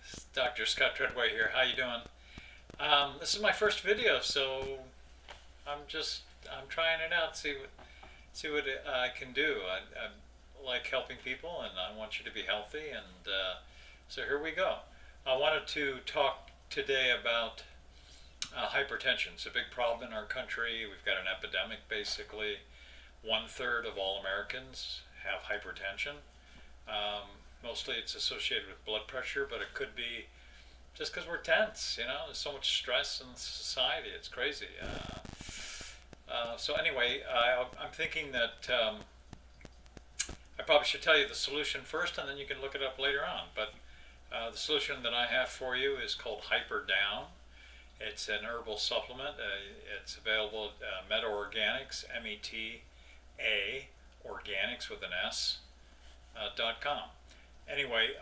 It's Dr. Scott Treadway here. How you doing? This is my first video, so I'm trying it out. See what I can do. I like helping people, and I want you to be healthy. And so here we go. I wanted to talk today about hypertension. It's a big problem in our country. We've got an epidemic, basically. 1/3 of all Americans have hypertension. Mostly it's associated with blood pressure, but it could be just because we're tense. There's so much stress in society. It's crazy. So anyway, I'm thinking that I probably should tell you the solution first, and then you can look it up later on. But the solution that I have for you is called Hyperdown. It's an herbal supplement. It's available at Meta Organics, META, organics with an S, .com. Anyway,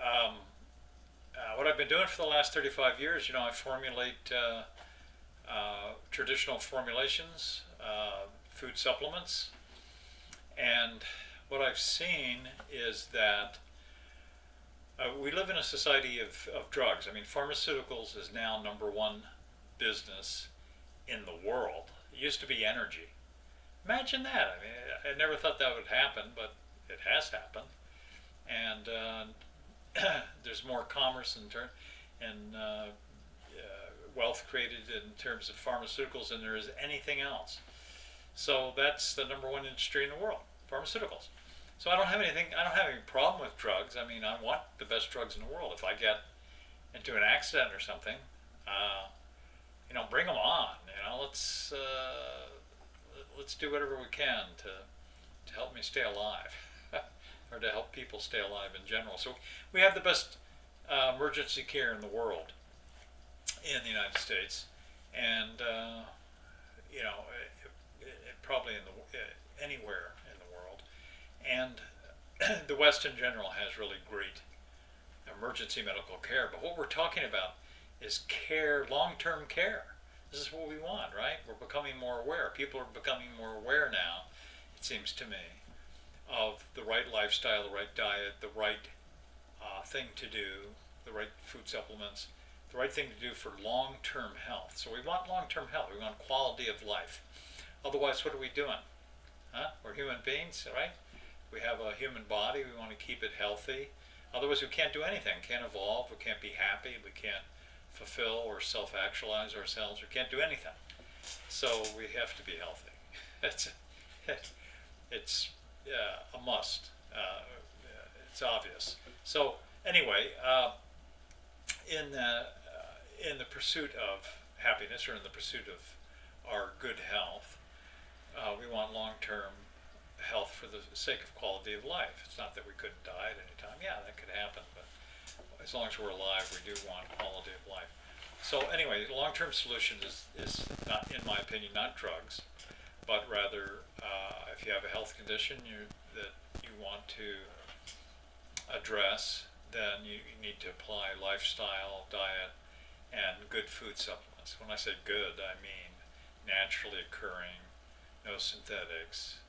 what I've been doing for the last 35 years, I formulate traditional formulations, food supplements, and what I've seen is that we live in a society of drugs. I mean, pharmaceuticals is now number one business in the world. It used to be energy. Imagine that. I mean, I never thought that would happen, but it has happened. And there's more commerce and wealth created in terms of pharmaceuticals than there is anything else. So that's the number one industry in the world, pharmaceuticals. So I don't have any problem with drugs. I mean, I want the best drugs in the world. If I get into an accident or something, bring them on. Let's do whatever we can to help me stay alive, or to help people stay alive in general. So we have the best emergency care in the world in the United States, and probably anywhere in the world, and the West in general has really great emergency medical care. But what we're talking about is care, long-term care. This is what we want, right? We're becoming more aware. People are becoming more aware now, it seems to me, of the right lifestyle, the right diet, the right thing to do, the right food supplements, the right thing to do for long-term health. So we want long-term health. We want quality of life. Otherwise, what are we doing? We're human beings, right? We have a human body. We want to keep it healthy. Otherwise, we can't do anything. We can't evolve. We can't be happy. We can't fulfill or self-actualize ourselves. We can't do anything. So we have to be healthy. It's a must. It's obvious. So anyway, in the pursuit of happiness, or in the pursuit of our good health, we want long-term health for the sake of quality of life. It's not that we couldn't die at any time. Yeah, that could happen, but as long as we're alive, we do want quality of life. So anyway, the long-term solution is not, in my opinion, not drugs, but rather if you have a health condition that you want to address, then you need to apply lifestyle, diet, and good food supplements. When I say good, I mean naturally occurring, no synthetics,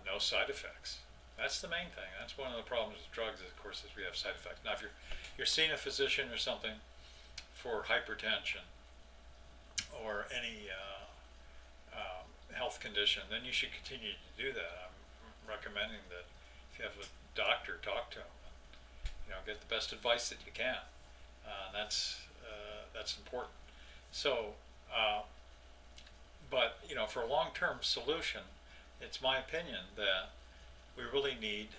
no side effects. That's the main thing. That's one of the problems with drugs, of course, is we have side effects. Now, if you're seeing a physician or something for hypertension or any health condition, then you should continue to do that. I'm recommending that if you have a doctor, talk to him. Get the best advice that you can. That's important. So, but for a long-term solution, it's my opinion that we really need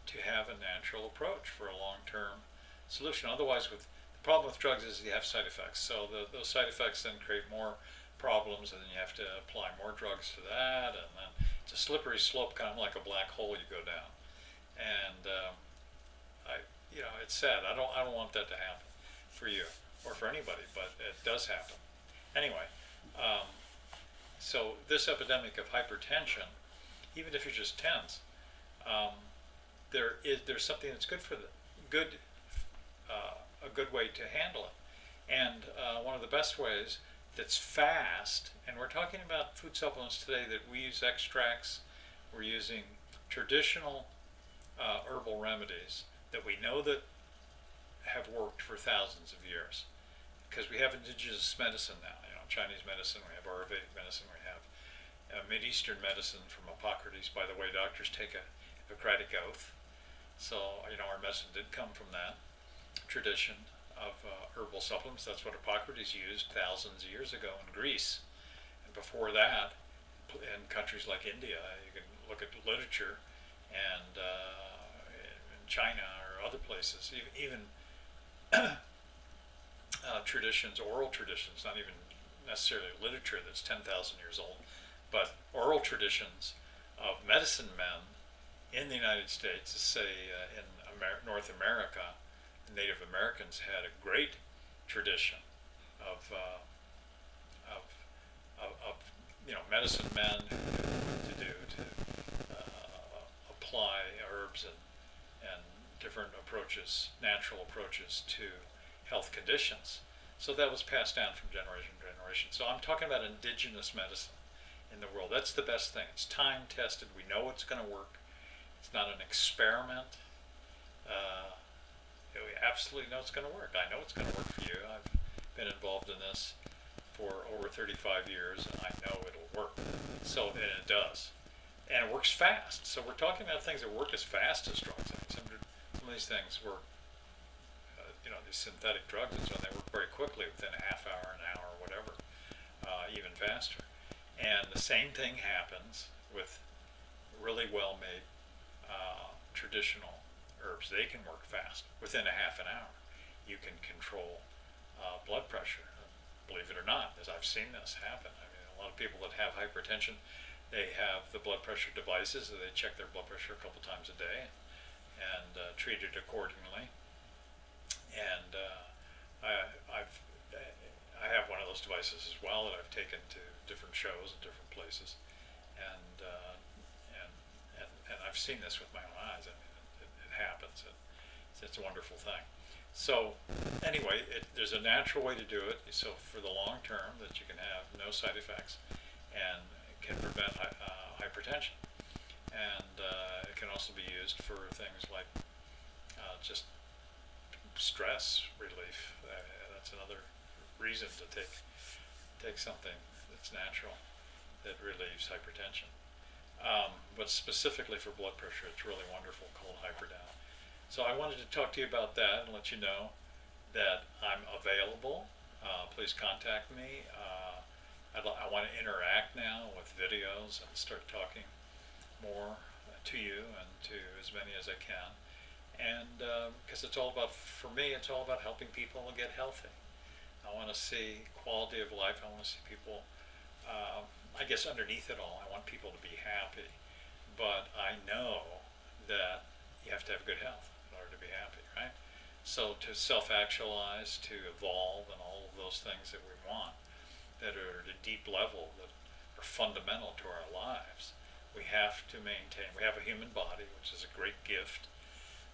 to have a natural approach for a long-term solution. Otherwise, the problem with drugs is you have side effects. So those side effects then create more problems, and then you have to apply more drugs to that, and then it's a slippery slope, kind of like a black hole you go down. And it's sad. I don't want that to happen for you or for anybody, but it does happen. Anyway, so this epidemic of hypertension, even if you're just tense, there's something that's good for a good way to handle it, and one of the best ways that's fast. And we're talking about food supplements today that we use extracts. We're using traditional herbal remedies that we know that have worked for thousands of years, because we have indigenous medicine now. Chinese medicine, we have Ayurvedic medicine, we have Mid-Eastern medicine from Hippocrates. By the way, doctors take a Hippocratic oath, so our medicine did come from that tradition of herbal supplements. That's what Hippocrates used thousands of years ago in Greece, and before that, in countries like India, you can look at literature, and in China or other places, even traditions, oral traditions, not even necessarily literature that's 10,000 years old, but oral traditions of medicine men in the United States. Say in North America, the Native Americans had a great tradition of medicine men who knew what to do to apply herbs and different approaches, natural approaches to health conditions. So that was passed down from generation to generation. So I'm talking about indigenous medicine in the world. That's the best thing. It's time tested. We know it's going to work. It's not an experiment. We absolutely know it's going to work. I know it's going to work for you. I've been involved in this for over 35 years, and I know it'll work. And it does. And it works fast. So we're talking about things that work as fast as drugs. Some of these things work, these synthetic drugs, and so they work very quickly, within a half hour, an hour, whatever, even faster. And the same thing happens with really well-made traditional herbs. They can work fast. Within a half an hour, you can control blood pressure. Believe it or not, as I've seen this happen. I mean, a lot of people that have hypertension, they have the blood pressure devices, so they check their blood pressure a couple times a day and treat it accordingly. And I have one of those devices as well that I've taken to different shows and different places, and I've seen this with my own eyes. I mean, it happens. It's a wonderful thing. So anyway, there's a natural way to do it. So for the long term, that you can have no side effects, and it can prevent hypertension, and it can also be used for things like just stress relief. That's another reason to take something that's natural that relieves hypertension. But specifically for blood pressure, it's really wonderful, called Hyperdown. So I wanted to talk to you about that and let you know that I'm available. Please contact me. I want to interact now with videos and start talking more to you and to as many as I can. And because it's all about, for me, it's all about helping people get healthy. I want to see quality of life. I want to see people, I guess underneath it all, I want people to be happy. But I know that you have to have good health in order to be happy, right? So to self-actualize, to evolve, and all of those things that we want, that are at a deep level, that are fundamental to our lives, we have to maintain. We have a human body, which is a great gift.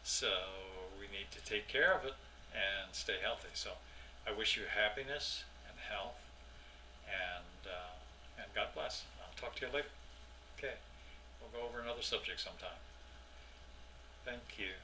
So we need to take care of it and stay healthy. So I wish you happiness and health, and God bless. I'll talk to you later. Okay, we'll go over another subject sometime. Thank you.